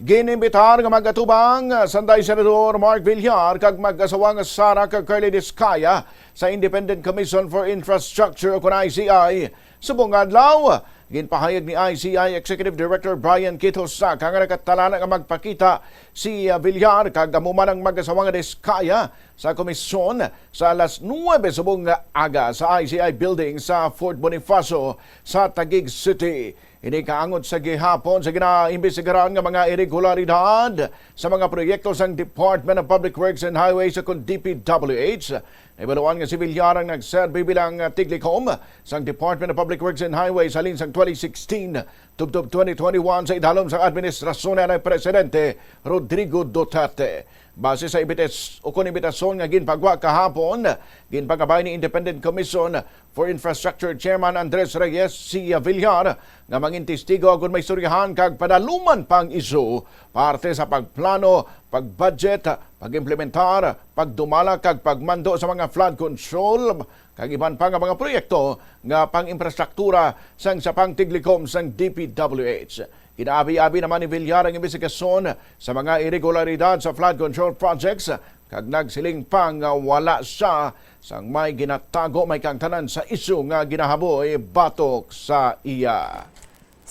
Gin-imbitaran nga mag-atubang sanday Senador Mark Villar kag mag-asawa nga Sara kag Curlee Discaya sa Independent Commission for Infrastructure o ICI. Subong adlaw, ginpahayag ni ICI Executive Director Brian Hosaka nga nakatalana nga magpakita si Villar kag amuman ang mag-asawa nga Discaya sa komisyon sa alas 9 subong aga sa ICI Building sa Fort Bonifacio sa Taguig City. Ini kaangot sa gihapon sa gina-imbestigaran nga mga iregularidad sa mga proyekto sa Department of Public Works and Highways sa DPWH. Nahibaluan nga si Villar ang nagserbe bilang tiglikom sa Department of Public Works and Highways halin sa 2016 tubtob 2021 sa idalom sa administrasyon ni Presidente Rodrigo Duterte. Base sa imbitasyon nga ginpagwa kahapon, ginpagabay ni Independent Commission for Infrastructure Chairman Andres Reyes si Villar nga mangintistigo kung may istoryahan kag padaluman pang isu parte sa pagplano, pag-budget, pag-implementar, pagdumala kag pagmando sa mga flood control kag iban pa nga mga proyekto nga pang-imprastruktura sang sa pangtiglikom sang DPWH. Inaabi-abi naman ni Villar ang investigasyon sa mga iregularidad sa flood control projects kag nagsiling pang wala siya sang may ginatago may kangtanan sa isu nga ginahaboy batok sa iya.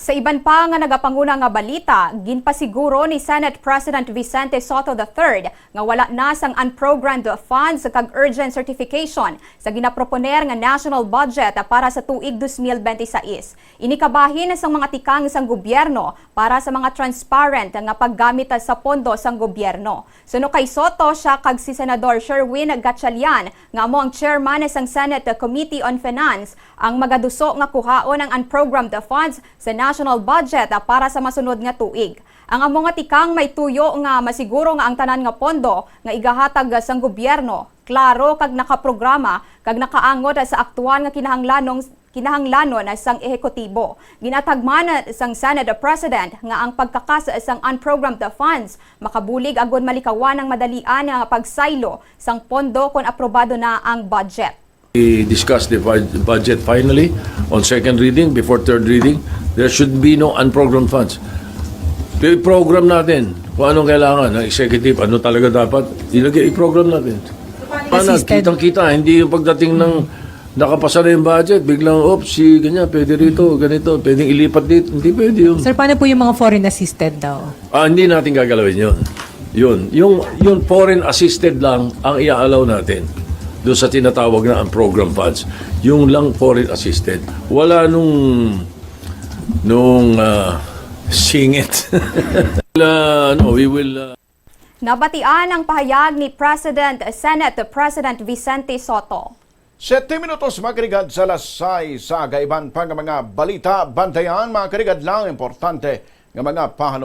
Sa iban pa nga nagapanguna nga balita, ginpasiguro ni Senate President Vicente Sotto III nga wala na sang unprogrammed funds kag urgent certification sa ginaproponer nga national budget para sa tuig 2026. Inikabahin sang mga tikang sang gobyerno para sa mga transparent nga paggamit sa pondo sang gobyerno. Suno kay Sotto, siya kag si Senador Sherwin Gatchalian nga amo ang chairman sang Senate Committee on Finance ang magaduso nga kuhaon ang unprogrammed funds sa national budget para sa masunod nga tuig. Ang amo nga tikang may tuyo nga masiguro nga ang tanan nga pondo nga igahatag sang gobyerno klaro kag nakaprograma kag nakaangot sa aktual nga kinahanglanon sang ehekutibo. Ginatagman sang Senate President nga ang pagkakas sang unprogrammed funds makabulig agon malikawan ang madalian nga pagsaylo sang pondo kon aprobado na ang budget. We discussed the budget finally on second reading. Before third reading, there should be no unprogrammed funds. I-program natin kung anong kailangan ng executive, ano talaga dapat, i-program natin. Kitang-kita, hindi yung pagdating ng nakapasa na yung budget, biglang, si ganyan, pwede rito, ganito, pwedeng ilipat dito, hindi pwede yun. Sir, paano po yung mga foreign assisted daw? Hindi natin gagalawin yun. Yung foreign assisted lang ang i-allow natin doon sa tinatawag na ang program funds. Yung lang foreign assisted. Wala nung singit. We will... Nabatian ang pahayag ni Senate President Vicente Sotto. 7 minutos makarigad sa lasay sa gaiban pang mga balita. Bantayan mga karigad lang importante ng mga pahanum.